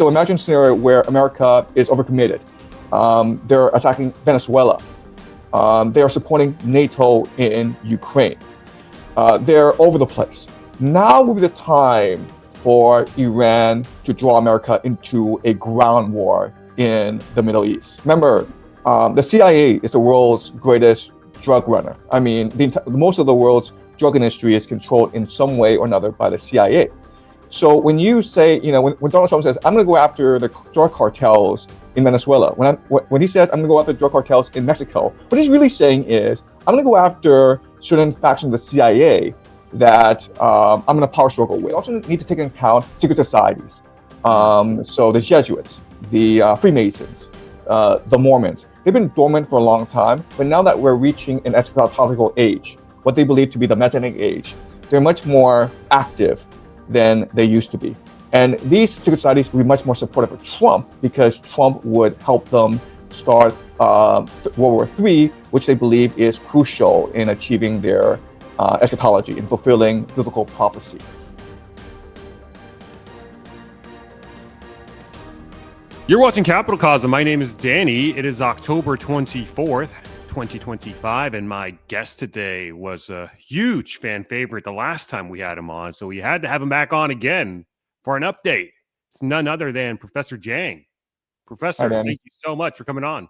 So imagine a scenario where America is overcommitted. They're attacking Venezuela. They are supporting NATO in Ukraine. They're over the place. Now would be the time for Iran to draw America into a ground war in the Middle East. Remember, the CIA is the world's greatest drug runner. I mean, most of the world's drug industry is controlled in some way or another by the CIA. So when you say, when Donald Trump says, I'm going to go after the drug cartels in Venezuela, when he says, I'm going to go after drug cartels in Mexico, what he's really saying is, I'm going to go after certain factions of the CIA that I'm going to power struggle with. We also need to take into account secret societies. So the Jesuits, the Freemasons, the Mormons, they've been dormant for a long time, but now that we're reaching an eschatological age, what they believe to be the Messianic age, they're much more active than they used to be. And these secret societies will be much more supportive of Trump because Trump would help them start World War III, which they believe is crucial in achieving their eschatology, in fulfilling biblical prophecy. You're watching CapitalCosm. My name is Danny. It is October 24th, 2025, and my guest today was a huge fan favorite the last time we had him on, so we had to have him back on again for an update. It's none other than Professor Jiang. Professor, thank you so much for coming on.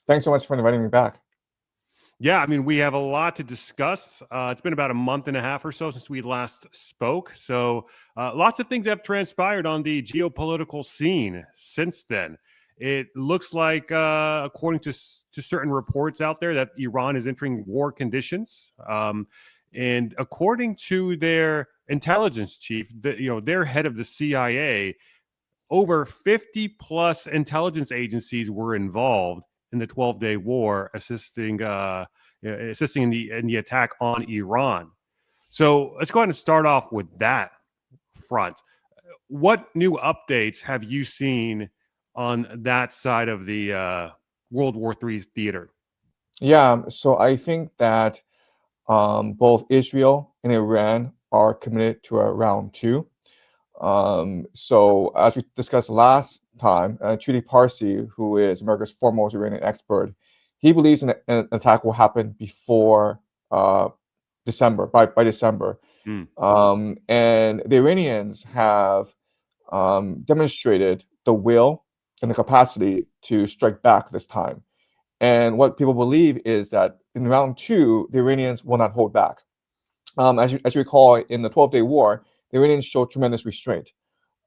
Thanks so much for inviting me back. Yeah, I mean, we have a lot to discuss. It's been about a month and a half or so since we last spoke. So lots of things have transpired on the geopolitical scene since then. It looks like, according to certain reports out there, that Iran is entering war conditions. And according to their intelligence chief, their head of the CIA, over 50 plus intelligence agencies were involved in the 12-day war, assisting in the attack on Iran. So let's go ahead and start off with that front. What new updates have you seen on that side of the World War III theater? Yeah, so I think that both Israel and Iran are committed to a round two. So as we discussed last time, Trudy Parsi, who is America's foremost Iranian expert, he believes an attack will happen before December, by December. And the Iranians have demonstrated the will and the capacity to strike back this time. And what people believe is that in round two, the Iranians will not hold back. As you recall, in the 12-day war, the Iranians showed tremendous restraint.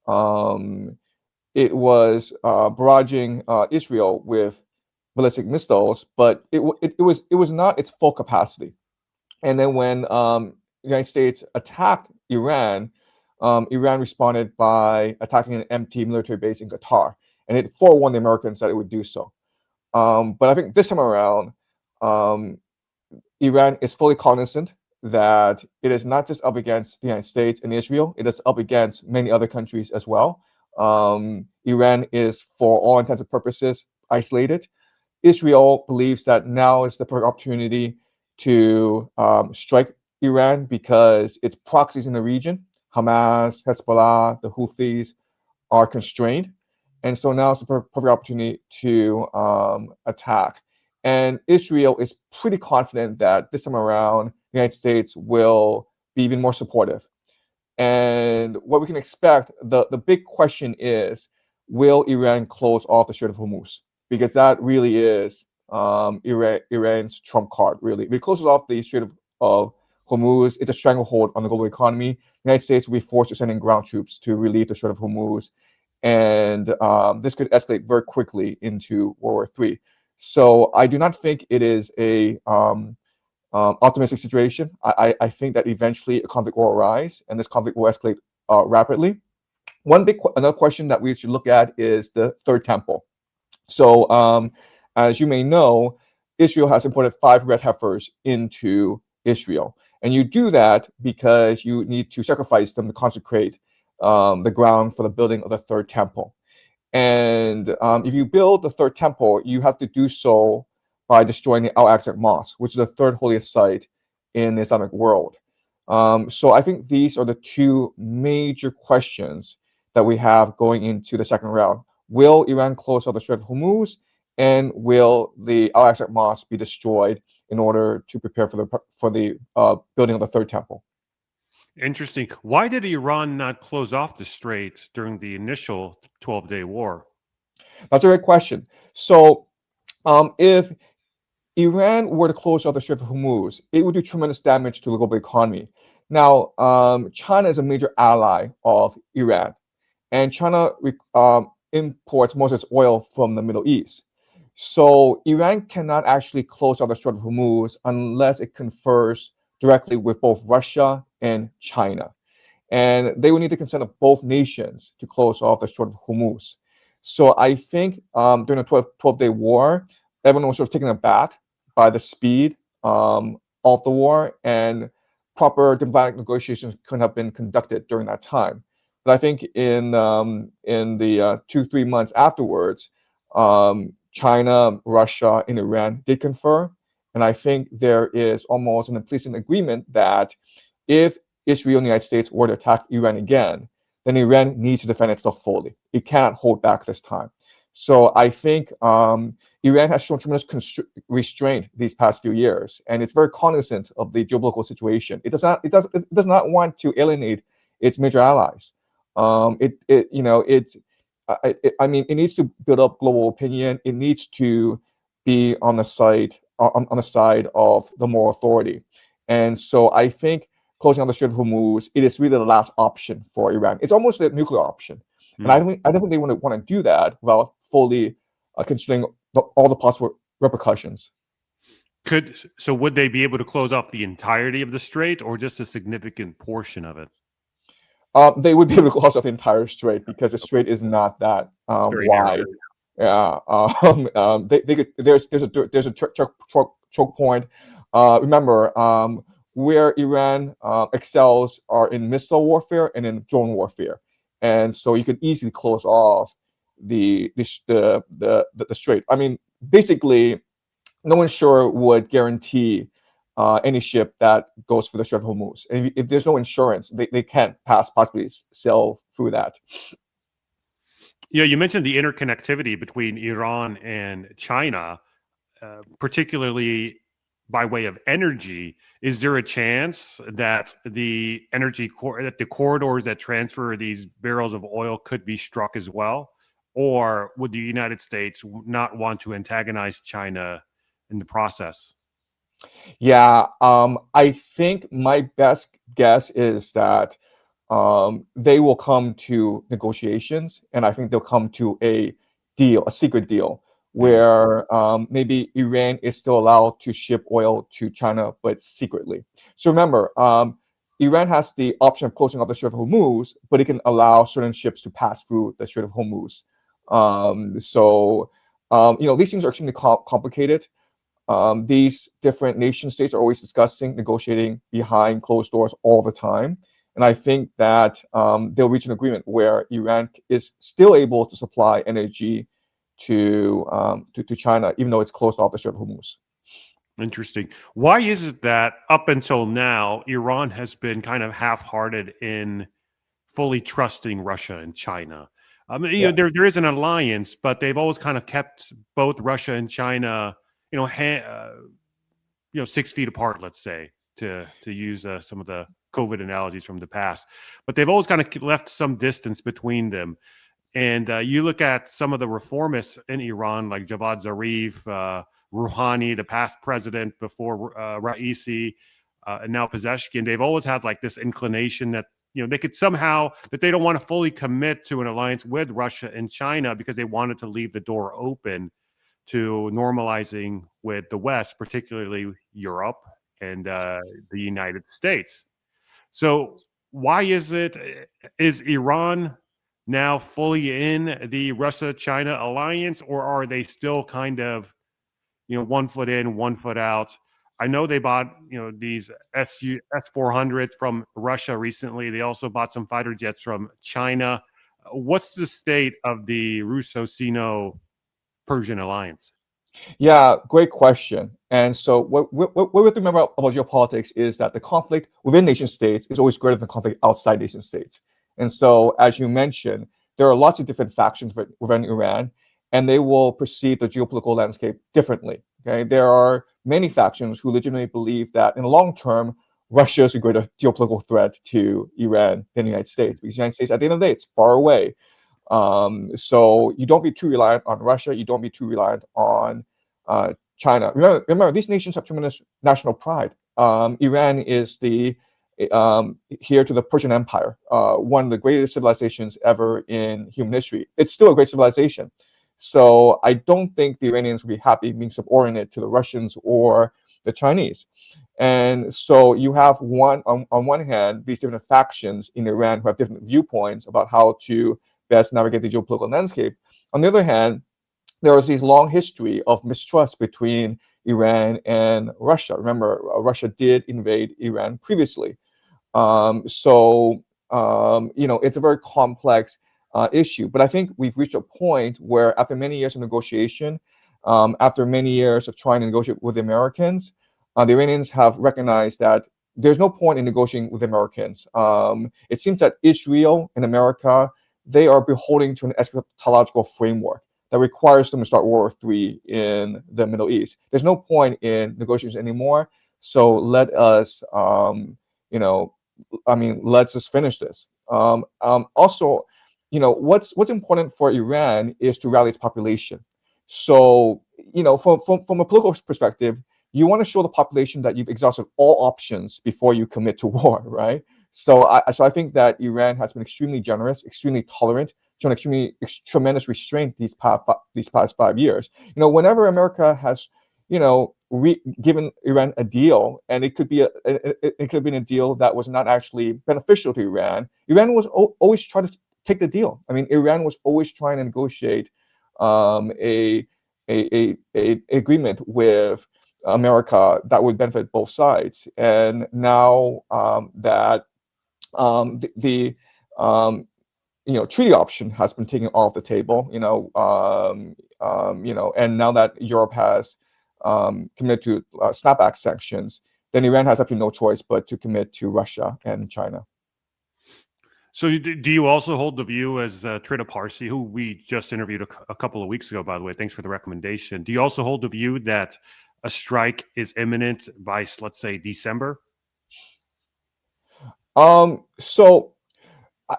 It was barraging Israel with ballistic missiles, but it was not its full capacity. And then when the United States attacked Iran, Iran responded by attacking an empty military base in Qatar, and it forewarned the Americans that it would do so. But I think this time around, Iran is fully cognizant that it is not just up against the United States and Israel, it is up against many other countries as well. Iran is, for all intents and purposes, isolated. Israel believes that now is the perfect opportunity to strike Iran because its proxies in the region, Hamas, Hezbollah, the Houthis, are constrained. And so now it's the perfect opportunity to attack. And Israel is pretty confident that this time around, the United States will be even more supportive. And what we can expect, the big question is, will Iran close off the Strait of Hormuz? Because that really is Iran's trump card, really. If it closes off the Strait of Hormuz, it's a stranglehold on the global economy. The United States will be forced to send in ground troops to relieve the Strait of Hormuz. And this could escalate very quickly into World War III. So I do not think it is a optimistic situation. I think that eventually a conflict will arise, and this conflict will escalate rapidly. Another question that we should look at is the Third Temple. So as you may know, Israel has imported 5 red heifers into Israel. And you do that because you need to sacrifice them to consecrate the ground for the building of the Third Temple. And if you build the Third Temple, you have to do so by destroying the Al-Aqsa Mosque, which is the third holiest site in the Islamic world. So I think these are the two major questions that we have going into the second round. Will Iran close out the Strait of Hormuz, and will the Al-Aqsa Mosque be destroyed in order to prepare for the building of the third temple? Interesting. Why did Iran not close off the strait during the initial 12-day war? That's a great question. So, if Iran were to close off the Strait of Hormuz, it would do tremendous damage to the global economy. Now, China is a major ally of Iran, and China imports most of its oil from the Middle East. So Iran cannot actually close off the Strait of Hormuz unless it confers directly with both Russia and China. And they will need the consent of both nations to close off the Strait of Hormuz. So I think during the 12-day war, everyone was sort of taken aback by the speed of the war, and proper diplomatic negotiations couldn't have been conducted during that time. But I think in the 2-3 months afterwards, China, Russia, and Iran did confer, and I think there is almost an implicit agreement that if Israel and the United States were to attack Iran again, then Iran needs to defend itself fully. It cannot hold back this time. So I think Iran has shown tremendous restraint these past few years, and it's very cognizant of the geopolitical situation. It does not want to alienate its major allies. I mean, it needs to build up global opinion. It needs to be on the side of the moral authority. And so I think closing on the Strait of Hormuz, it is really the last option for Iran. It's almost a nuclear option. And I don't think they want to do that without fully considering all the possible repercussions. So would they be able to close off the entirety of the strait, or just a significant portion of it? They would be able to close off the entire strait because the strait is not that wide. Yeah, they could. There's a choke point. Remember, where Iran excels are in missile warfare and in drone warfare, and so you could easily close off the strait. I mean, basically, no insurer would guarantee any ship that goes for the Strait of Hormuz. And if there's no insurance, they can't possibly sail through that. Yeah, you mentioned the interconnectivity between Iran and China, particularly by way of energy. Is there a chance that the corridors that transfer these barrels of oil could be struck as well? Or would the United States not want to antagonize China in the process? Yeah, I think my best guess is that they will come to negotiations, and I think they'll come to a deal, a secret deal, where maybe Iran is still allowed to ship oil to China, but secretly. So remember, Iran has the option of closing off the Strait of Hormuz, but it can allow certain ships to pass through the Strait of Hormuz. These things are extremely complicated. These different nation states are always discussing, negotiating behind closed doors all the time. And I think that they'll reach an agreement where Iran is still able to supply energy to China, even though it's closed off the Strait of Hormuz. Interesting. Why is it that up until now, Iran has been kind of half-hearted in fully trusting Russia and China? I mean, Yeah. there is an alliance, but they've always kind of kept both Russia and China, 6 feet apart, let's say, to use some of the COVID analogies from the past. But they've always kind of left some distance between them. And you look at some of the reformists in Iran, like Javad Zarif, Rouhani, the past president before Raisi, and now Pezeshkian. They've always had like this inclination that they could somehow, that they don't want to fully commit to an alliance with Russia and China because they wanted to leave the door open to normalizing with the West, particularly Europe and the United States. So why is Iran now fully in the Russia-China alliance, or are they still kind of, 1 foot in, 1 foot out? I know they bought, these S-400s from Russia recently. They also bought some fighter jets from China. What's the state of the Russo-Sino-Persian alliance? Yeah, great question. And so what we have to remember about geopolitics is that the conflict within nation states is always greater than conflict outside nation states. And so, as you mentioned, there are lots of different factions within Iran, and they will perceive the geopolitical landscape differently. Okay, there are many factions who legitimately believe that in the long term, Russia is a greater geopolitical threat to Iran than the United States, because the United States, at the end of the day, it's far away. So you don't be too reliant on Russia. You don't be too reliant on China. Remember, these nations have tremendous national pride. Iran is the here to the Persian Empire, one of the greatest civilizations ever in human history. It's still a great civilization. So I don't think the Iranians would be happy being subordinate to the Russians or the Chinese. And so you have on one hand, these different factions in Iran who have different viewpoints about how to best navigate the geopolitical landscape. On the other hand, there was this long history of mistrust between Iran and Russia. Remember, Russia did invade Iran previously. It's a very complex issue. But I think we've reached a point where, after many years of negotiation, after many years of trying to negotiate with the Americans, the Iranians have recognized that there's no point in negotiating with the Americans. It seems that Israel and America, they are beholden to an eschatological framework that requires them to start World War III in the Middle East. There's no point in negotiations anymore. So let us, let's just finish this. Also, what's important for Iran is to rally its population. So, from a political perspective, you want to show the population that you've exhausted all options before you commit to war, right? So I think that Iran has been extremely generous, extremely tolerant, shown tremendous restraint these past 5 years. Whenever America has, given Iran a deal, and it could have been a deal that was not actually beneficial to Iran. Iran was always trying to take the deal. I mean, Iran was always trying to negotiate a agreement with America that would benefit both sides. And now that the treaty option has been taken off the table, and now that Europe has committed to snapback sanctions, then Iran has absolutely no choice but to commit to Russia and China. So do you also hold the view, as Trita Parsi, who we just interviewed a couple of weeks ago, by the way, thanks for the recommendation, do you also hold the view that a strike is imminent by, let's say, December? So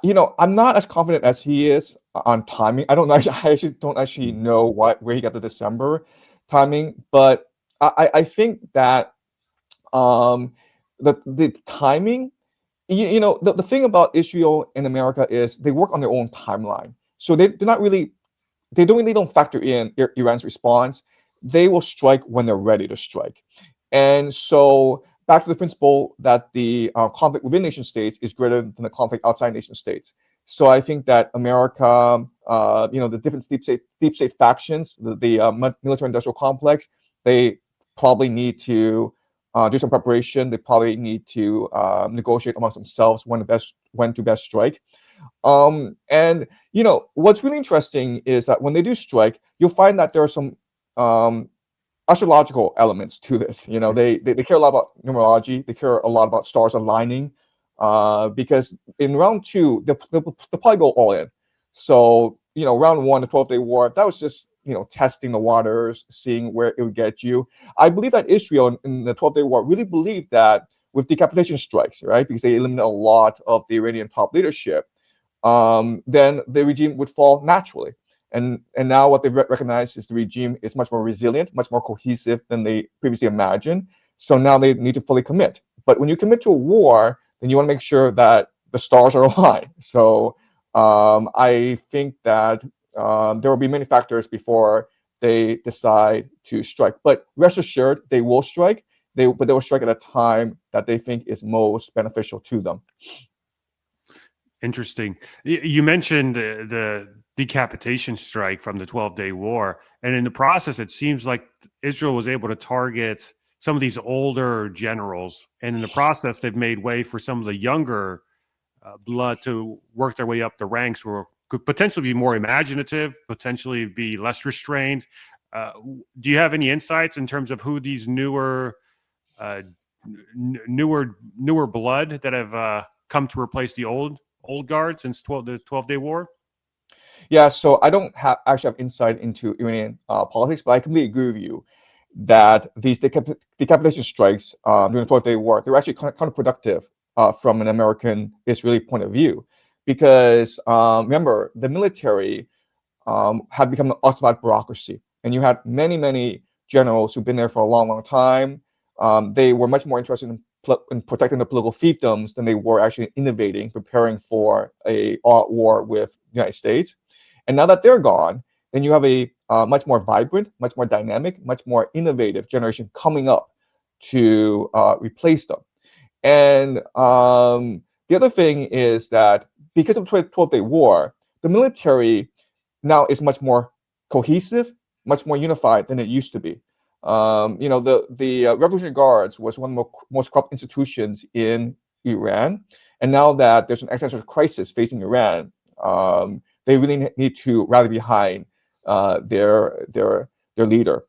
I'm not as confident as he is on timing. I actually don't know where he got the December timing, but I think that the timing, the thing about Israel and America is they work on their own timeline. So they don't really factor in Iran's response. They will strike when they're ready to strike. And so, back to the principle that the conflict within nation states is greater than the conflict outside nation states. So I think that America, the different deep state factions, the military-industrial complex, they probably need to do some preparation. They probably need to negotiate amongst themselves when to best strike. And what's really interesting is that when they do strike, you'll find that there are some astrological elements to this. They care a lot about numerology. They care a lot about stars aligning, because in round two, they'll probably go all in. So round one, the 12-day war, that was just testing the waters, seeing where it would get you. I believe that Israel in the 12-day war really believed that with decapitation strikes, right, because they eliminated a lot of the Iranian top leadership, then the regime would fall naturally. And now what they've recognized is the regime is much more resilient, much more cohesive than they previously imagined. So now they need to fully commit. But when you commit to a war, then you want to make sure that the stars are aligned. So I think that there will be many factors before they decide to strike. But rest assured, they will strike. But they will strike at a time that they think is most beneficial to them. Interesting. You mentioned the decapitation strike from the 12-day war. And in the process, it seems like Israel was able to target some of these older generals. And in the process, they've made way for some of the younger blood to work their way up the ranks, who could potentially be more imaginative, potentially be less restrained. Do you have any insights in terms of who these newer blood that have come to replace the old guard since the 12-day war? Yeah, so I don't actually have insight into Iranian politics, but I completely agree with you that these decapitation strikes during the 12-day war, they were actually counterproductive from an American-Israeli point of view. Because remember, the military had become an occupied bureaucracy. And you had many, many generals who've been there for a long, long time. They were much more interested in protecting the political fiefdoms than they were actually innovating, preparing for a war with the United States. And now that they're gone, then you have a much more vibrant, much more dynamic, much more innovative generation coming up to replace them. And the other thing is that because of the 12-day war, the military now is much more cohesive, much more unified than it used to be. The Revolutionary Guards was one of the most corrupt institutions in Iran, and now that there's an existential crisis facing Iran, they really need to rally behind their leader.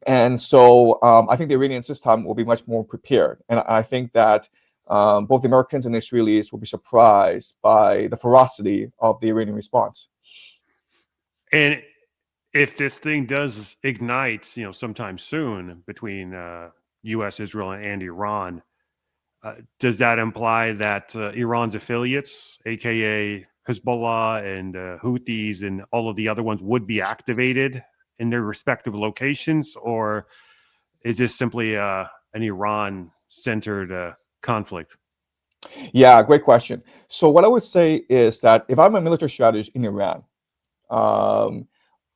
And so I think the Iranian system will be much more prepared. And I think that both the Americans and the Israelis will be surprised by the ferocity of the Iranian response. And if this thing does ignite, sometime soon between U.S., Israel, and Iran, does that imply that Iran's affiliates, aka Hezbollah and Houthis and all of the other ones, would be activated in their respective locations, or is this simply an Iran-centered conflict? Yeah, great question. So what I would say is that if I'm a military strategist in Iran, um,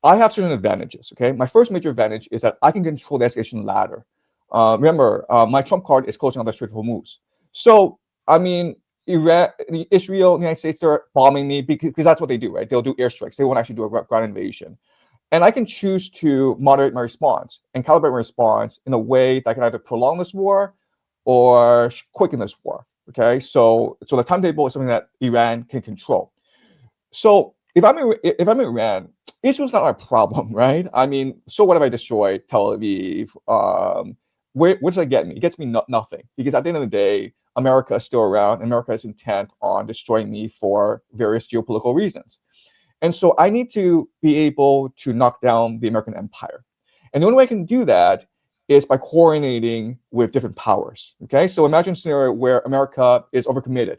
I have certain advantages. Okay, my first major advantage is that I can control the escalation ladder. Remember, my trump card is closing on the Strait of Hormuz. So I mean, Iran, Israel, the United States, they're bombing me because that's what they do, right? They'll do airstrikes. They won't actually do a ground invasion. And I can choose to moderate my response and calibrate my response in a way that can either prolong this war or quicken this war. Okay, so the timetable is something that Iran can control. So if I'm in Iran, Israel's not my problem, right? I mean, so what if I destroy Tel Aviv? Where does that get me? It gets me nothing, because at the end of the day, America is still around. America is intent on destroying me for various geopolitical reasons. And so I need to be able to knock down the American empire. And the only way I can do that is by coordinating with different powers. Okay, so imagine a scenario where America is overcommitted.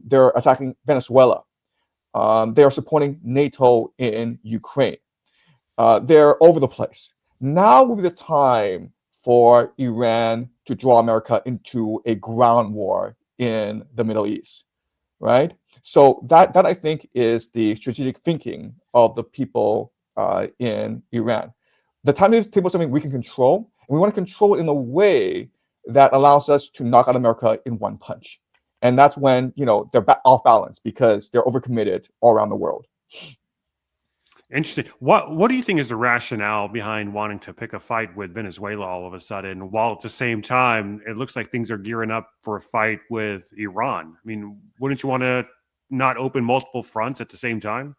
They're attacking Venezuela. They are supporting NATO in Ukraine. They're over the place. Now would be the time for Iran to draw America into a ground war in the Middle East, right? So that I think is the strategic thinking of the people in Iran. The timetable is something we can control, and we want to control it in a way that allows us to knock out America in one punch. And that's when they're off balance because they're overcommitted all around the world. Interesting. What do you think is the rationale behind wanting to pick a fight with Venezuela all of a sudden, while at the same time it looks like things are gearing up for a fight with Iran? I mean, wouldn't you want to not open multiple fronts at the same time?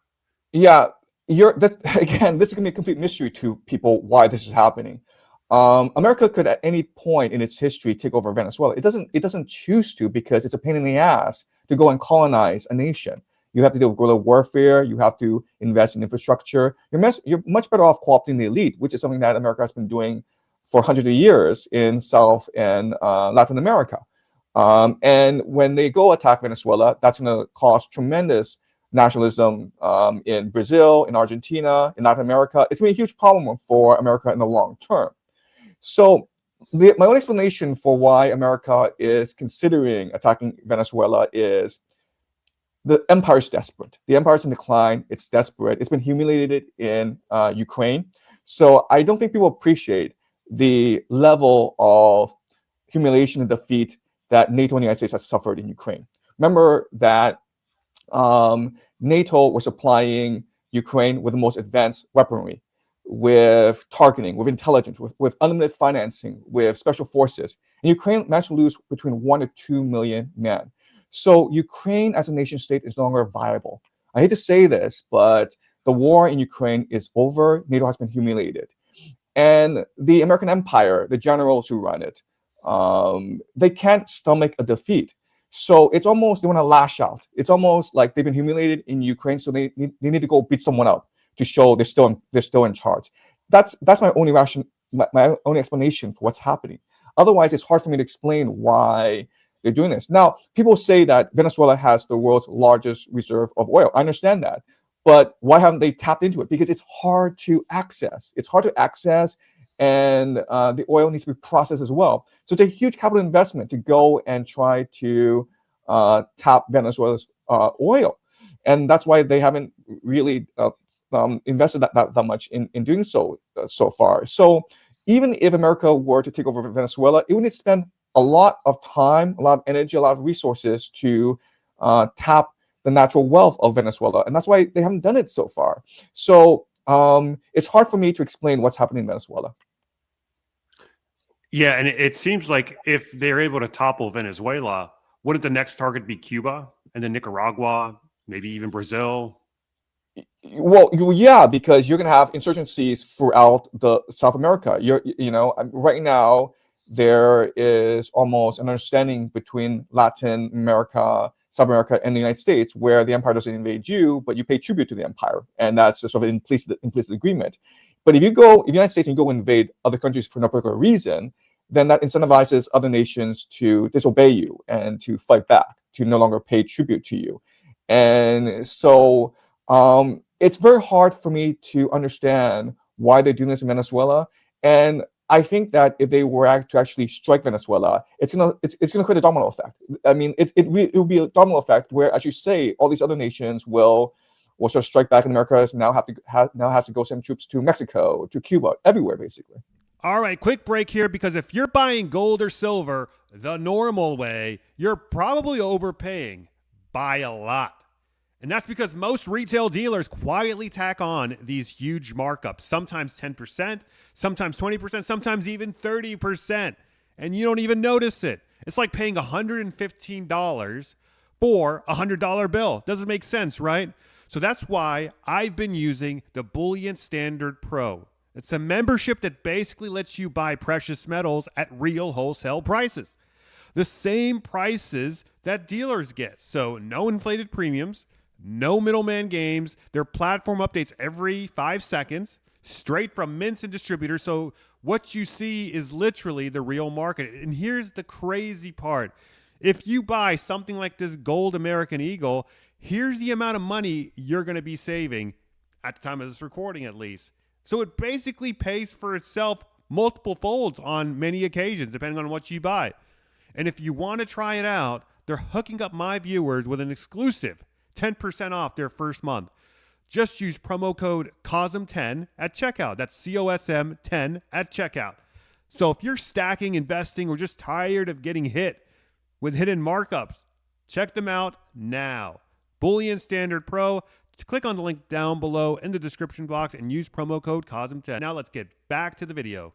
Yeah, again, this is gonna be a complete mystery to people why this is happening. America could at any point in its history take over Venezuela. It doesn't choose to, because it's a pain in the ass to go and colonize a nation. You have to deal with guerrilla warfare. You have to invest in infrastructure. You're much better off co-opting the elite, which is something that America has been doing for hundreds of years in South and Latin America. And when they go attack Venezuela, that's going to cause tremendous nationalism in Brazil, in Argentina, in Latin America. It's going to be a huge problem for America in the long term. So my own explanation for why America is considering attacking Venezuela is the empire is desperate. The empire is in decline. It's desperate. It's been humiliated in Ukraine. So I don't think people appreciate the level of humiliation and defeat that NATO and the United States has suffered in Ukraine. Remember that NATO was supplying Ukraine with the most advanced weaponry, with targeting, with intelligence, with unlimited financing, with special forces. And Ukraine managed to lose between 1 to 2 million men. So Ukraine as a nation state is no longer viable. I hate to say this, but the war in Ukraine is over. NATO has been humiliated. And the American empire, the generals who run it, they can't stomach a defeat. So it's almost they want to lash out. It's almost like they've been humiliated in Ukraine, so they need to go beat someone up to show they're still in charge. That's my only my only explanation for what's happening. Otherwise, it's hard for me to explain why they're doing this. Now, people say that Venezuela has the world's largest reserve of oil. I understand that, but why haven't they tapped into it? Because it's hard to access. It's hard to access, and the oil needs to be processed as well. So it's a huge capital investment to go and try to tap Venezuela's oil, and that's why they haven't really invested that much in doing so so far. So even if America were to take over Venezuela, it would need to spend a lot of time, a lot of energy, a lot of resources to tap the natural wealth of Venezuela, and that's why they haven't done it so far. So it's hard for me to explain what's happening in Venezuela. Yeah, and it seems like if they're able to topple Venezuela, wouldn't the next target be Cuba and then Nicaragua, maybe even Brazil? Well, yeah, because you're going to have insurgencies throughout the South America. Right now there is almost an understanding between Latin America, South America, and the United States, where the empire doesn't invade you, but you pay tribute to the empire, and that's a sort of an implicit agreement. But if the United States and you go invade other countries for no particular reason, then that incentivizes other nations to disobey you and to fight back, to no longer pay tribute to you, and so. It's very hard for me to understand why they're doing this in Venezuela. And I think that if they were to actually strike Venezuela, it's gonna create a domino effect. I mean, it will be a domino effect where, as you say, all these other nations will sort of strike back, and America now has to go send troops to Mexico, to Cuba, everywhere basically. All right, quick break here, because if you're buying gold or silver the normal way, you're probably overpaying by a lot. And that's because most retail dealers quietly tack on these huge markups, sometimes 10%, sometimes 20%, sometimes even 30%. And you don't even notice it. It's like paying $115 for a $100 bill. Doesn't make sense, right? So that's why I've been using the Bullion Standard Pro. It's a membership that basically lets you buy precious metals at real wholesale prices. The same prices that dealers get. So no inflated premiums, no middleman games. Their platform updates every 5 seconds, straight from mints and distributors. So what you see is literally the real market. And here's the crazy part. If you buy something like this gold American Eagle, here's the amount of money you're going to be saving at the time of this recording, at least. So it basically pays for itself multiple folds on many occasions, depending on what you buy. And if you want to try it out, they're hooking up my viewers with an exclusive 10% off their first month. Just use promo code COSM10 at checkout. That's COSM 10 at checkout. So if you're stacking, investing, or just tired of getting hit with hidden markups, check them out now. Bullion Standard Pro. Click on the link down below in the description box and use promo code COSM10. Now let's get back to the video.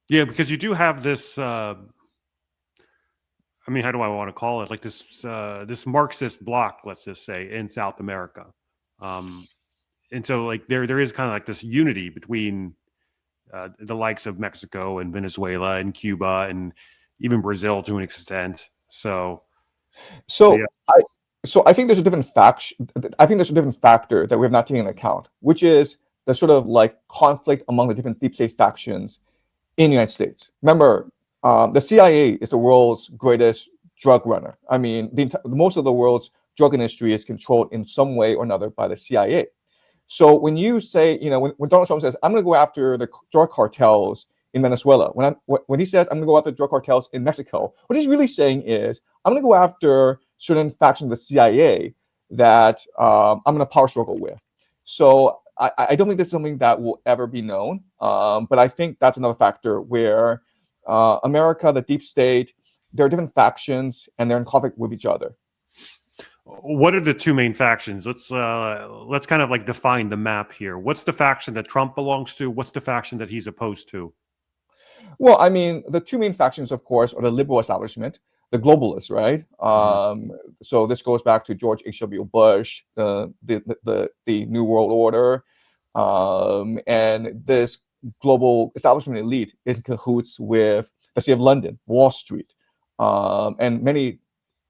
Yeah, because you do have this I mean, how do I want to call it? Like this Marxist bloc, let's just say, in South America, and so like there is kind of like this unity between the likes of Mexico and Venezuela and Cuba and even Brazil to an extent. So So yeah. I think there's a different I think there's a different factor that we have not taken into account, which is the sort of like conflict among the different deep state factions in the United States. Remember, the CIA is the world's greatest drug runner. I mean, most of the world's drug industry is controlled in some way or another by the CIA. So when you say, when Donald Trump says, I'm going to go after the drug cartels in Venezuela, when he says, I'm going to go after drug cartels in Mexico, what he's really saying is, I'm going to go after certain factions of the CIA that I'm going to power struggle with. So I don't think this is something that will ever be known. But I think that's another factor where America, the deep state, there are different factions and they're in conflict with each other. What are the two main factions? Let's kind of like define the map here. What's the faction that Trump belongs to? What's the faction that he's opposed to? Well, I mean, the two main factions, of course, are the liberal establishment, the globalists, right? So this goes back to George H.W. Bush, the New World Order, and this global establishment elite is in cahoots with the City of London, Wall Street, and many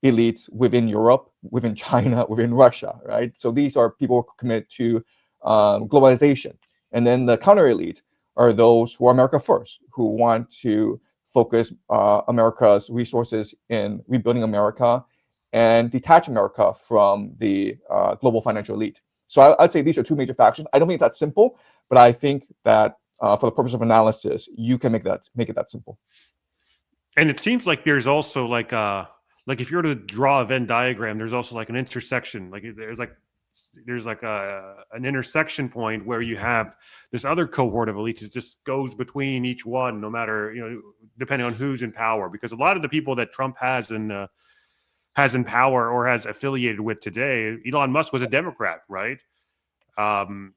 elites within Europe, within China, within Russia, right? So these are people committed to globalization. And then the counter elite are those who are America first, who want to focus America's resources in rebuilding America and detach America from the global financial elite. So I'd say these are two major factions. I don't think it's that simple, but I think that for the purpose of analysis, you can make it that simple. And it seems like there's also like if you were to draw a Venn diagram, there's also like an intersection. Like there's like an intersection point where you have this other cohort of elites that just goes between each one, no matter, depending on who's in power. Because a lot of the people that Trump has in power or has affiliated with today, Elon Musk was a Democrat, right?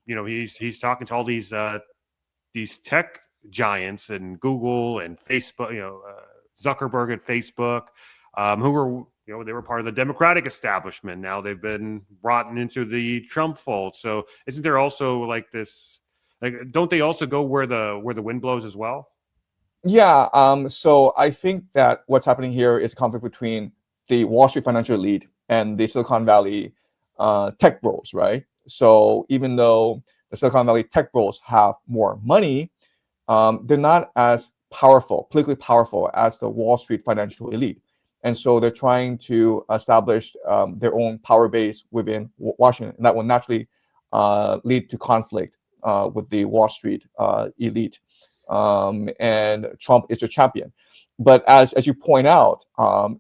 He's talking to all these tech giants and Google and Facebook, Zuckerberg and Facebook, who were, they were part of the Democratic establishment. Now they've been brought into the Trump fold. So isn't there also like this, don't they also go where the wind blows as well? Yeah. So I think that what's happening here is conflict between the Wall Street financial elite and the Silicon Valley tech bros, right? So even though the Silicon Valley tech bros have more money, they're not as politically powerful as the Wall Street financial elite. And so they're trying to establish their own power base within Washington. And that will naturally lead to conflict with the Wall Street elite. And Trump is a champion. But as you point out,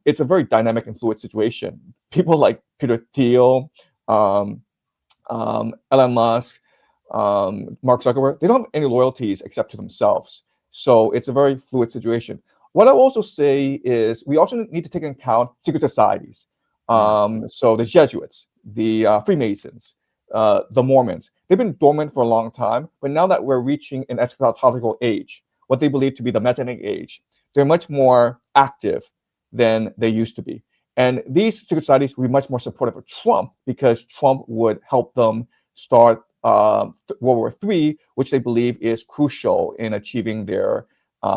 it's a very dynamic and fluid situation. People like Peter Thiel, Elon Musk, Mark Zuckerberg, they don't have any loyalties except to themselves. So it's a very fluid situation. What I will also say is we also need to take into account secret societies. So the Jesuits, the Freemasons, the Mormons, they've been dormant for a long time, but now that we're reaching an eschatological age, what they believe to be the Messianic age, they're much more active than they used to be. And these secret societies will be much more supportive of Trump because Trump would help them start World War III, which they believe is crucial in achieving their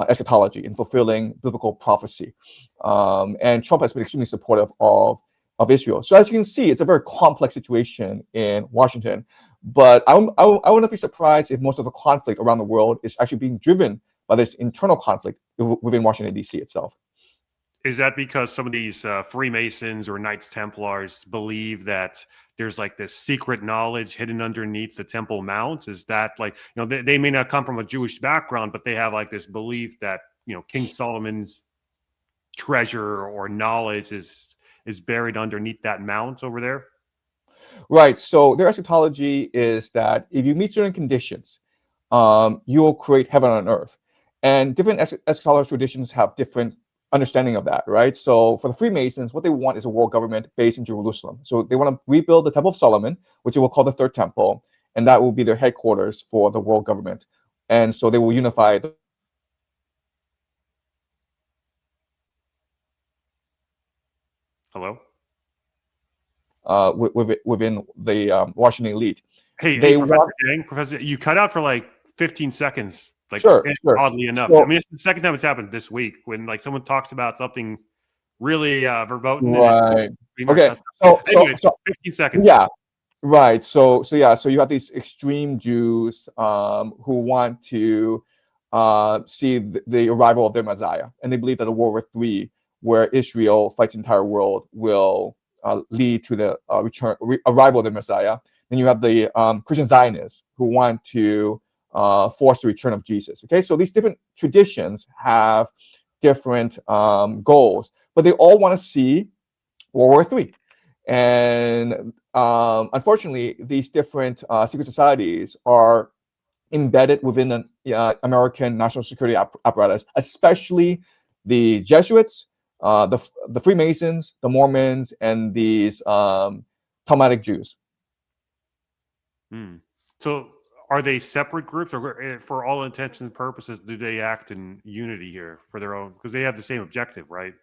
eschatology and fulfilling biblical prophecy. And Trump has been extremely supportive of Israel. So as you can see, it's a very complex situation in Washington. But I wouldn't be surprised if most of the conflict around the world is actually being driven by this internal conflict within Washington, D.C. itself. Is that because some of these Freemasons or Knights Templars believe that there's like this secret knowledge hidden underneath the Temple Mount? Is that like, they may not come from a Jewish background, but they have like this belief that, King Solomon's treasure or knowledge is buried underneath that mount over there? Right. So their eschatology is that if you meet certain conditions, you'll create heaven on earth. And different eschatological traditions have different understanding of that, right? So for the Freemasons, what they want is a world government based in Jerusalem. So they want to rebuild the Temple of Solomon, which they will call the Third Temple, and that will be their headquarters for the world government. And so they will unify the Hello? within the Washington elite. Hey, They Professor want Jiang, Professor, you cut out for like 15 seconds, like sure. oddly enough. I So mean, it's the second time it's happened this week when like someone talks about something really verboten and right. it Okay. cuts out. So Anyway, 15 seconds. yeah. Right. So yeah. So you have these extreme Jews who want to see the arrival of their Messiah, and they believe that a World War III, where Israel fights the entire world, will lead to the arrival of the Messiah. Then you have the Christian Zionists who want to force the return of Jesus. Okay, so these different traditions have different goals, but they all want to see World War III. And unfortunately, these different secret societies are embedded within the American national security apparatus, especially the Jesuits, the Freemasons, the Mormons, and these Talmudic Jews. So are they separate groups, or for all intents and purposes, do they act in unity here for their own? Because they have the same objective, right?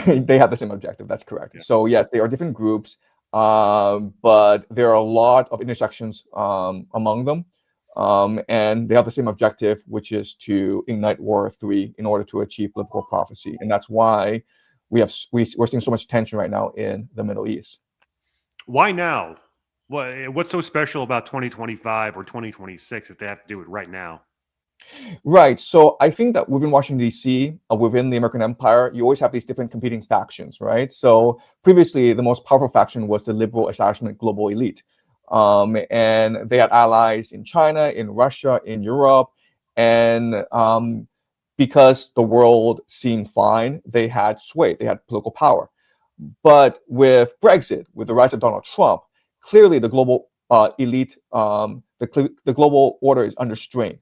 They have the same objective. That's correct. Yeah. So yes, they are different groups, but there are a lot of intersections among them. And they have the same objective, which is to ignite War III in order to achieve biblical prophecy. And that's why we're seeing so much tension right now in the Middle East. Why now? What's so special about 2025 or 2026 if they have to do it right now? Right. So I think that within Washington, D.C., within the American Empire, you always have these different competing factions, right? So previously, the most powerful faction was the liberal establishment global elite. And they had allies in China, in Russia, in Europe. And because the world seemed fine, they had sway, they had political power. But with Brexit, with the rise of Donald Trump, clearly the global elite, the global order is under strain.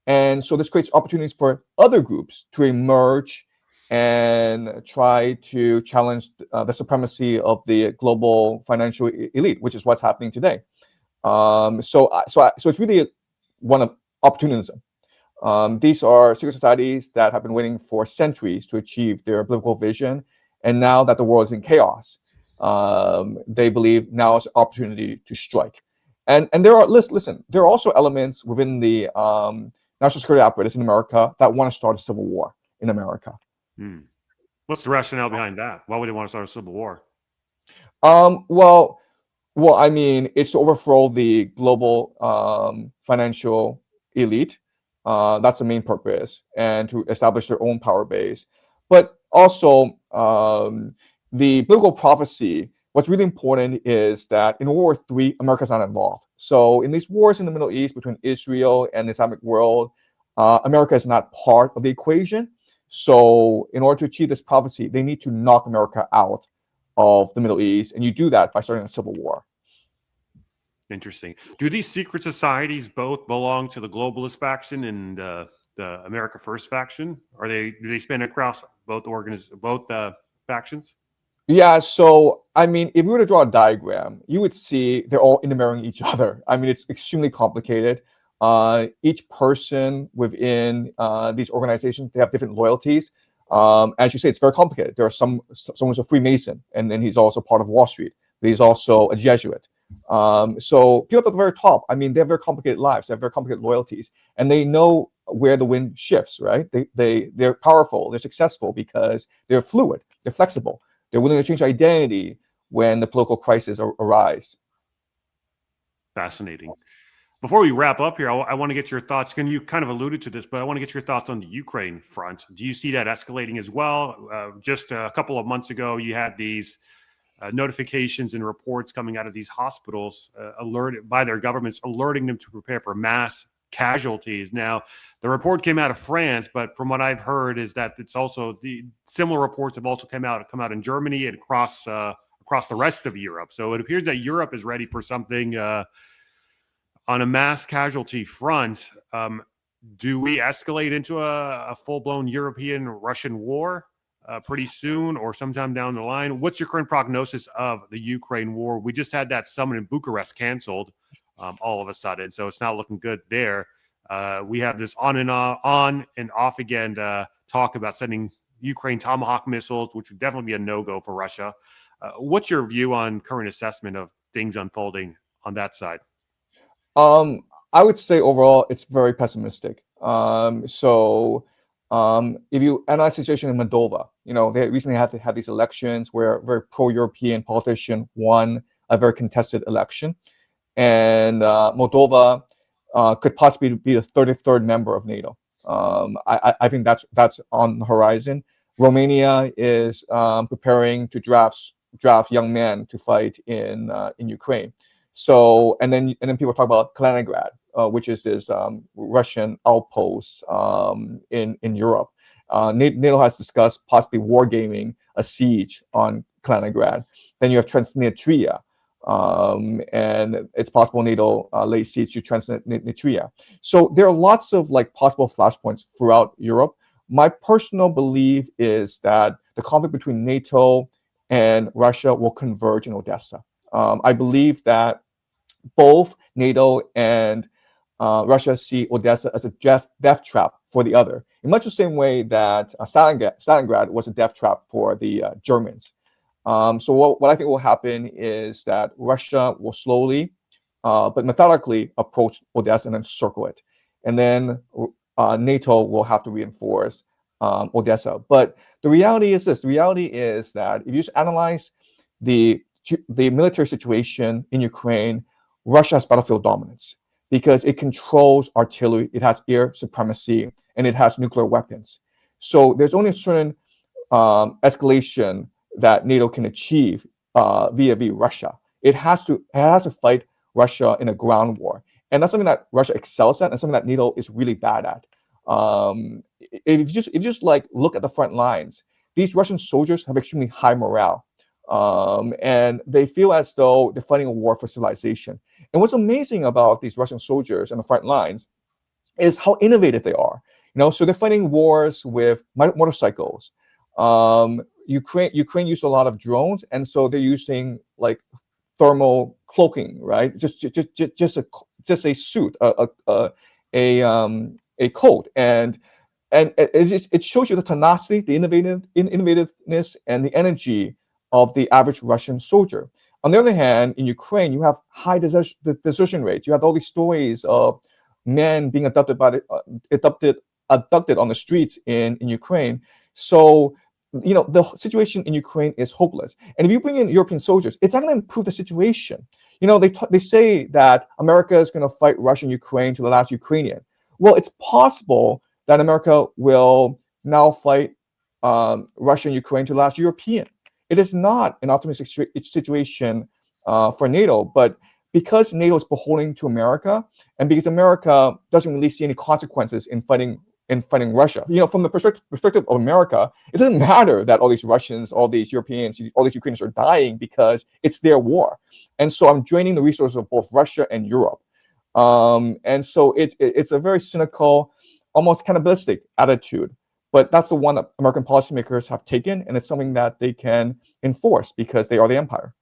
And so this creates opportunities for other groups to emerge and try to challenge the supremacy of the global financial elite, which is what's happening today. So it's really one of opportunism. These are secret societies that have been waiting for centuries to achieve their political vision. And now that the world is in chaos, they believe now is an opportunity to strike. And there are, listen, there are also elements within the national security apparatus in America that want to start a civil war in America. What's the rationale behind that? Why would they want to start a civil war? Well, I mean, it's to overthrow the global financial elite. That's the main purpose, and to establish their own power base. But also, the biblical prophecy, what's really important is that in World War III, America's not involved. So in these wars in the Middle East between Israel and the Islamic world, America is not part of the equation. So in order to achieve this prophecy, they need to knock America out of the Middle East, and you do that by starting a civil war. Interesting. Do these secret societies both belong to the globalist faction and the America First faction? Do they span across both factions? Yeah, so I mean, if we were to draw a diagram, you would see they're all intermarrying each other. I mean, it's extremely complicated. Each person within these organizations, they have different loyalties. As you say, it's very complicated. There are someone's a Freemason, and then he's also part of Wall Street, but he's also a Jesuit. So people at the very top, I mean, they have very complicated lives, they have very complicated loyalties, and they know where the wind shifts, right? They're powerful, they're successful because they're fluid, they're flexible, they're willing to change identity when the political crisis arise. Fascinating. Before we wrap up here, I want to get your thoughts. Can you kind of alluded to this, but I want to get your thoughts on the Ukraine front. Do you see that escalating as well? Just a couple of months ago, you had these notifications and reports coming out of these hospitals alerted by their governments, alerting them to prepare for mass casualties. Now, the report came out of France, but from what I've heard is that it's also the similar reports have also come out in Germany and across the rest of Europe. So it appears that Europe is ready for something on a mass casualty front. Do we escalate into a full-blown European-Russian war pretty soon or sometime down the line? What's your current prognosis of the Ukraine war? We just had that summit in Bucharest canceled all of a sudden, so it's not looking good there. We have this on and off again talk about sending Ukraine Tomahawk missiles, which would definitely be a no-go for Russia. What's your view on current assessment of things unfolding on that side? I would say overall it's very pessimistic. If you analyze the situation in Moldova, they recently had these elections where a very pro-European politician won a very contested election, and Moldova could possibly be the 33rd member of NATO. I think that's on the horizon. Romania is preparing to draft young men to fight in Ukraine. So and then people talk about Kaliningrad, which is this Russian outpost in Europe. NATO has discussed possibly wargaming a siege on Kaliningrad. Then you have Transnistria, and it's possible NATO lays siege to Transnistria. So there are lots of possible flashpoints throughout Europe. My personal belief is that the conflict between NATO and Russia will converge in Odessa. I believe that both NATO and Russia see Odessa as a death trap for the other, in much the same way that Stalingrad was a death trap for the Germans. So what I think will happen is that Russia will slowly but methodically approach Odessa and then circle it. And then NATO will have to reinforce Odessa. But the reality is this: the reality is that if you just analyze the military situation in Ukraine, Russia has battlefield dominance because it controls artillery, it has air supremacy, and it has nuclear weapons. So there's only a certain escalation that NATO can achieve via Russia. It has to fight Russia in a ground war, and that's something that Russia excels at, and something that NATO is really bad at. If you just like look at the front lines, these Russian soldiers have extremely high morale, and they feel as though they're fighting a war for civilization. And what's amazing about these Russian soldiers on the front lines is how innovative they are. So they're fighting wars with motorcycles. Ukraine used a lot of drones, and so they're using like thermal cloaking, right? Just a suit, a coat, and it shows you the tenacity, the innovativeness, and the energy of the average Russian soldier. On the other hand, in Ukraine, you have high desertion rates. You have all these stories of men being abducted on the streets in Ukraine. So the situation in Ukraine is hopeless. And if you bring in European soldiers, it's not going to improve the situation. They say that America is going to fight Russia and Ukraine to the last Ukrainian. Well, it's possible that America will now fight Russia and Ukraine to the last European. It is not an optimistic situation for NATO, but because NATO is beholden to America, and because America doesn't really see any consequences in fighting Russia. From the perspective of America, it doesn't matter that all these Russians, all these Europeans, all these Ukrainians are dying because it's their war. And so I'm draining the resources of both Russia and Europe. And so it's a very cynical, almost cannibalistic attitude. But that's the one that American policymakers have taken, and it's something that they can enforce because they are the empire.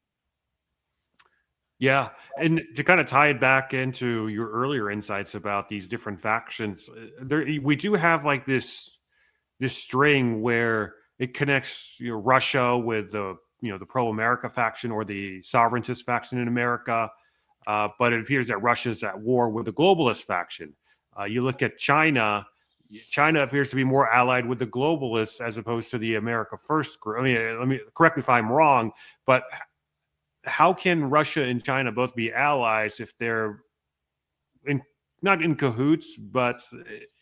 Yeah, and to kind of tie it back into your earlier insights about these different factions, we do have like this string where it connects Russia with the pro-America faction or the sovereigntist faction in America, but it appears that Russia's at war with the globalist faction. You look at China. China appears to be more allied with the globalists as opposed to the America First group. I mean, let me correct me if I'm wrong, but how can Russia and China both be allies if they're not in cahoots, but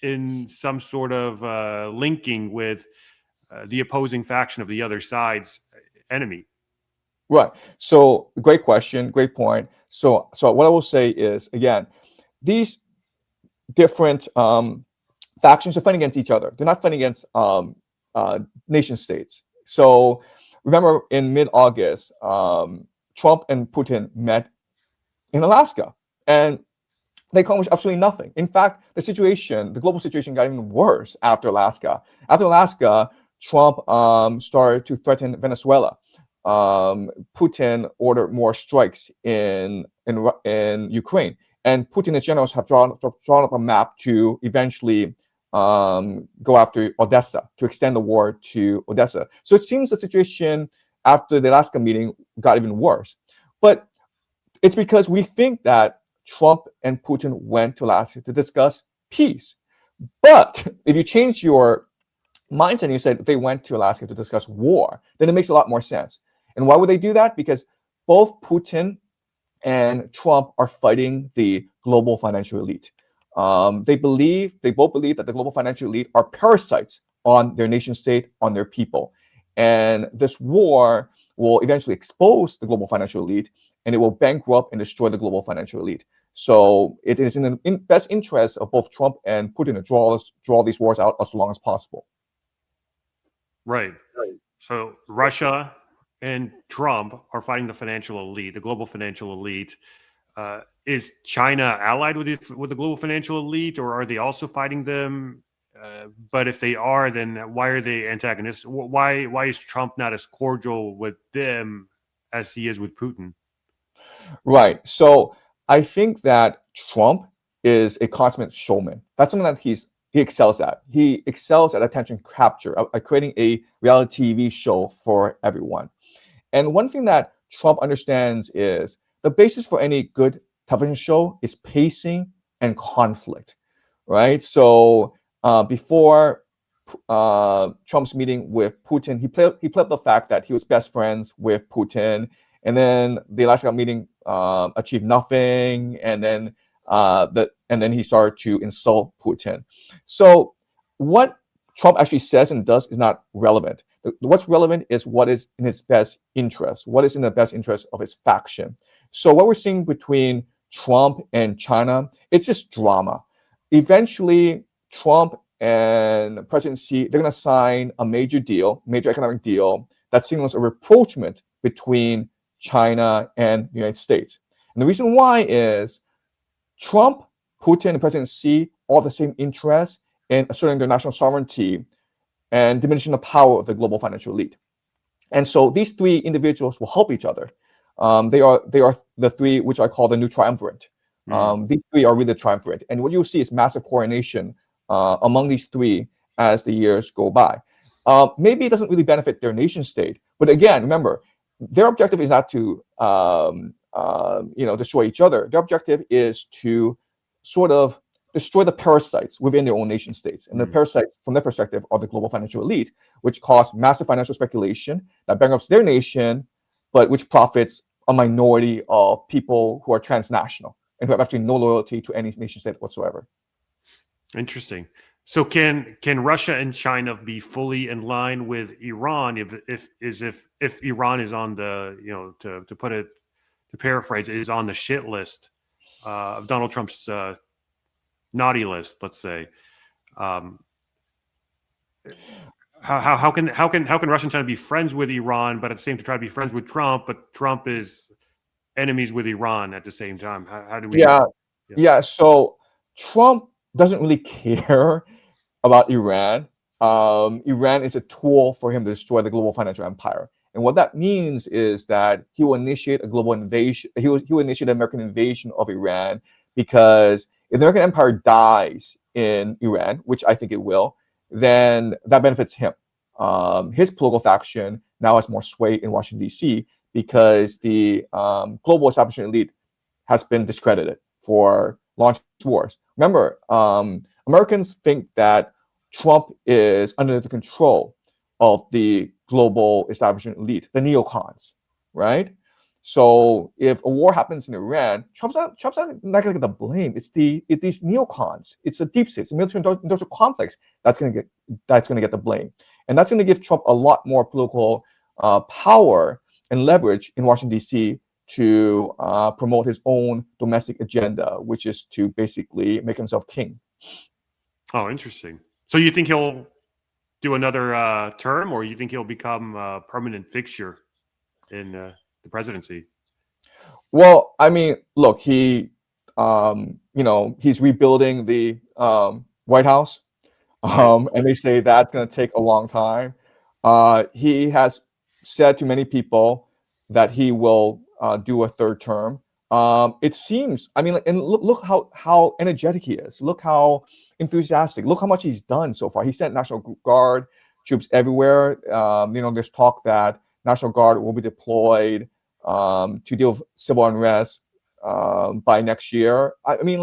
in some sort of linking with the opposing faction of the other side's enemy? Right. So great question, great point. So what I will say is, again, these different factions are fighting against each other. They're not fighting against nation states. So remember, in mid-August, Trump and Putin met in Alaska, and they accomplished absolutely nothing. In fact, the global situation got even worse after Alaska. After Alaska, Trump started to threaten Venezuela. Putin ordered more strikes in Ukraine, and Putin and his generals have drawn up a map to eventually go after Odessa, to extend the war to Odessa. So it seems the situation after the Alaska meeting got even worse. But it's because we think that Trump and Putin went to Alaska to discuss peace. But if you change your mindset and you said they went to Alaska to discuss war, then it makes a lot more sense. And why would they do that? Because both Putin and Trump are fighting the global financial elite. They both believe that the global financial elite are parasites on their nation state, on their people. And this war will eventually expose the global financial elite, and it will bankrupt and destroy the global financial elite. So it is in the best interest of both Trump and Putin to draw these wars out as long as possible. Right. So Russia and Trump are fighting the financial elite, the global financial elite. Is China allied with the global financial elite, or are they also fighting them? But if they are, then why are they antagonists? Why is Trump not as cordial with them as he is with Putin? Right. So I think that Trump is a consummate showman. That's something that he excels at. He excels at attention capture, at creating a reality TV show for everyone. And one thing that Trump understands is the basis for any good television show is pacing and conflict, right? So before Trump's meeting with Putin, he played up the fact that he was best friends with Putin, and then the Alaska meeting achieved nothing, and then he started to insult Putin. So what Trump actually says and does is not relevant. What's relevant is what is in his best interest, what is in the best interest of his faction. So what we're seeing between Trump and China, it's just drama. Eventually, Trump and President Xi, they're going to sign a major deal, major economic deal that signals a rapprochement between China and the United States. And the reason why is Trump, Putin, and President Xi all have the same interest in asserting their national sovereignty and diminishing the power of the global financial elite. And so these three individuals will help each other. They are the three which I call the new triumvirate. These three are really the triumvirate. And what you'll see is massive coordination among these three as the years go by. Maybe it doesn't really benefit their nation state, but again, remember, their objective is not to destroy each other. Their objective is to sort of destroy the parasites within their own nation states. And the parasites, from their perspective, are the global financial elite, which cause massive financial speculation that bankrupts their nation, but which profits a minority of people who are transnational and who have actually no loyalty to any nation state whatsoever. Interesting. So can Russia and China be fully in line with Iran if Iran is on the, to paraphrase, is on the shit list of Donald Trump's naughty list, let's say? How can Russia and China be friends with Iran, but at the same time try to be friends with Trump, but Trump is enemies with Iran at the same time? How do we? Yeah. So Trump doesn't really care about Iran. Iran is a tool for him to destroy the global financial empire. And what that means is that he will initiate a global invasion. He will initiate an American invasion of Iran, because if the American empire dies in Iran, which I think it will, then that benefits him. His political faction now has more sway in Washington, D.C., because the global establishment elite has been discredited for launching wars. Remember, Americans think that Trump is under the control of the global establishment elite, the neocons, right? So if a war happens in Iran, Trump's not going to get the blame. It's these neocons. It's the deep state. It's the military-industrial complex that's going to get the blame, and that's going to give Trump a lot more political power and leverage in Washington, D.C. to promote his own domestic agenda, which is to basically make himself king. Oh, interesting. So you think he'll do another term, or you think he'll become a permanent fixture in the presidency? Well, I mean, look, he's rebuilding the White House, and they say that's going to take a long time. He has said to many people that he will do a third term. It seems, I mean, and look how energetic he is. Look how enthusiastic. Look how much he's done so far. He sent National Guard troops everywhere. There's talk that National Guard will be deployed to deal with civil unrest by next year. I mean,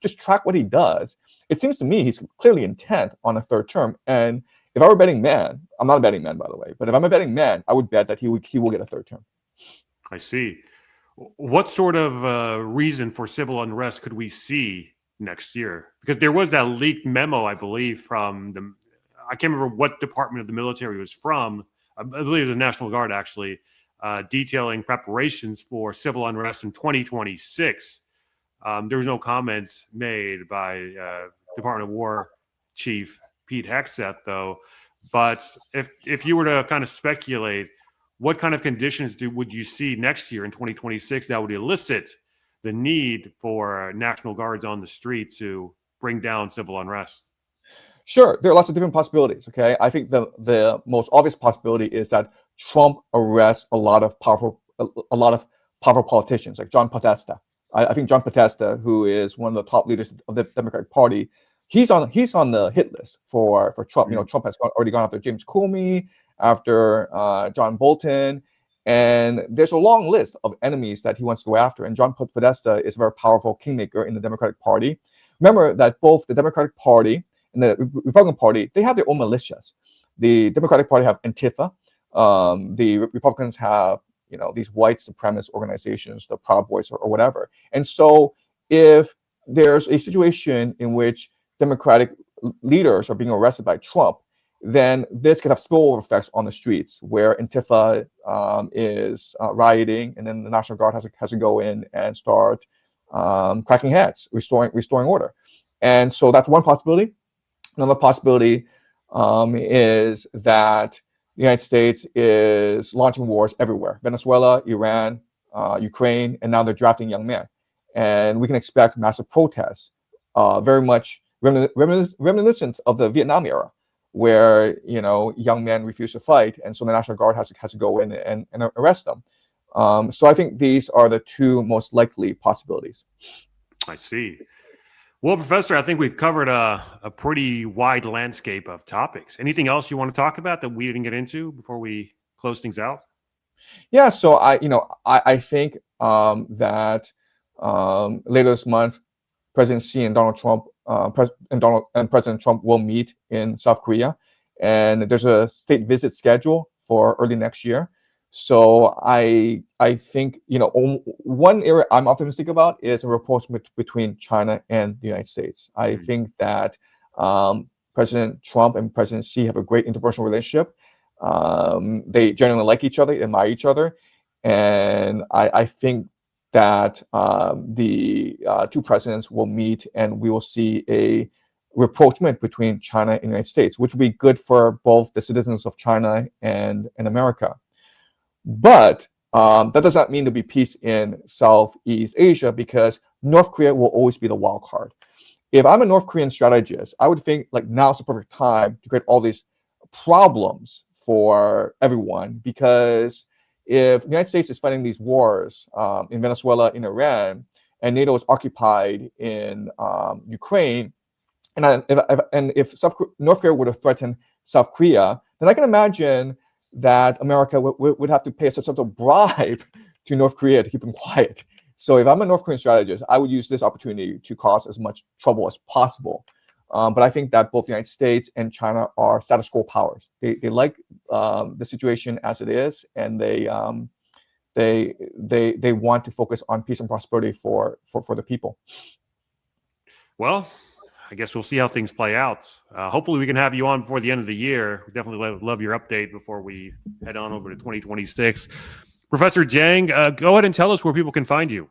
just track what he does. It seems to me he's clearly intent on a third term. And if I were a betting man, I'm not a betting man, by the way, but if I'm a betting man, I would bet that he will get a third term. I see. What sort of reason for civil unrest could we see next year? Because there was that leaked memo, I believe, from I can't remember what department of the military it was from. I believe it was the National Guard, actually, detailing preparations for civil unrest in 2026. There was no comments made by Department of War Chief Pete Hegseth, though. But if you were to kind of speculate, what kind of conditions would you see next year in 2026 that would elicit the need for National Guards on the street to bring down civil unrest? Sure, there are lots of different possibilities. Okay, I think the most obvious possibility is that Trump arrests a lot of powerful politicians, like John Podesta. I think John Podesta, who is one of the top leaders of the Democratic Party, he's on the hit list for Trump. Mm-hmm. Trump has already gone after James Comey, after John Bolton, and there's a long list of enemies that he wants to go after. And John Podesta is a very powerful kingmaker in the Democratic Party. Remember that both the Democratic Party and the Republican Party, they have their own militias. The Democratic Party have Antifa. The Republicans have, these white supremacist organizations, the Proud Boys or whatever. And so if there's a situation in which Democratic leaders are being arrested by Trump, then this could have spillover effects on the streets where Antifa is rioting, and then the National Guard has to go in and start cracking heads, restoring order. And so that's one possibility. Another possibility is that the United States is launching wars everywhere: Venezuela, Iran, Ukraine, and now they're drafting young men. And we can expect massive protests, very much reminiscent of the Vietnam era, where young men refuse to fight, and so the National Guard has to go in and arrest them. So I think these are the two most likely possibilities. I see. Well, Professor, I think we've covered a pretty wide landscape of topics. Anything else you want to talk about that we didn't get into before we close things out? Yeah, so I think that later this month, President Xi and Donald Trump and President Trump will meet in South Korea, and there's a state visit scheduled for early next year. So I think one area I'm optimistic about is a rapprochement between China and the United States. I think that President Trump and President Xi have a great interpersonal relationship. They genuinely like each other, admire each other, and I think that the two presidents will meet, and we will see a rapprochement between China and the United States, which will be good for both the citizens of China and America. But that does not mean there'll be peace in Southeast Asia, because North Korea will always be the wild card. If I'm a North Korean strategist, I would think like now's the perfect time to create all these problems for everyone, because if the United States is fighting these wars in Venezuela, in Iran, and NATO is occupied in Ukraine, and if North Korea were to threaten South Korea, then I can imagine that America would have to pay a substantial bribe to North Korea to keep them quiet. So if I'm a North Korean strategist, I would use this opportunity to cause as much trouble as possible. But I think that both the United States and China are status quo powers. They like the situation as it is, and they want to focus on peace and prosperity for the people. Well, I guess we'll see how things play out. Hopefully we can have you on before the end of the year. We definitely love your update before we head on over to 2026. Professor Jiang, go ahead and tell us where people can find you.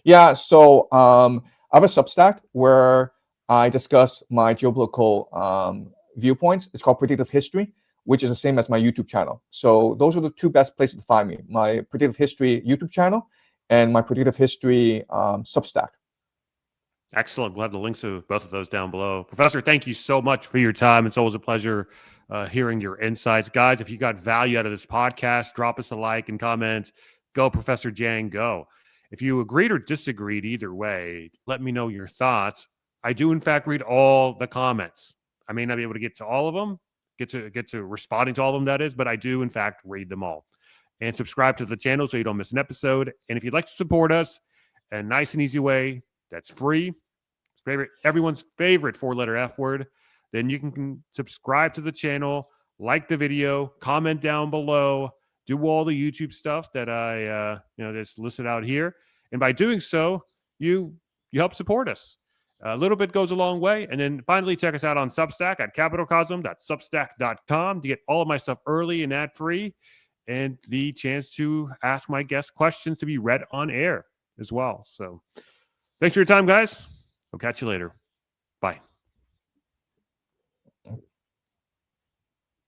Yeah, so I have a Substack where I discuss my geopolitical viewpoints. It's called Predictive History, which is the same as my YouTube channel. So those are the two best places to find me: my Predictive History YouTube channel and my Predictive History Substack. Excellent. We'll have the links to both of those down below. Professor, thank you so much for your time. It's always a pleasure hearing your insights. Guys, if you got value out of this podcast, drop us a like and comment. Go, Professor Jiang, go. If you agreed or disagreed either way, let me know your thoughts. I do, in fact, read all the comments. I may not be able to get to all of them, get to responding to all of them, that is, but I do, in fact, read them all. And subscribe to the channel so you don't miss an episode. And if you'd like to support us, a nice and easy way that's free, everyone's favorite four-letter F word, then you can subscribe to the channel, like the video, comment down below, do all the YouTube stuff that I just listed out here. And by doing so, you help support us. A little bit goes a long way. And then finally, check us out on Substack at CapitalCosm.substack.com to get all of my stuff early and ad-free, and the chance to ask my guests questions to be read on air as well. So thanks for your time, guys. We'll catch you later. Bye.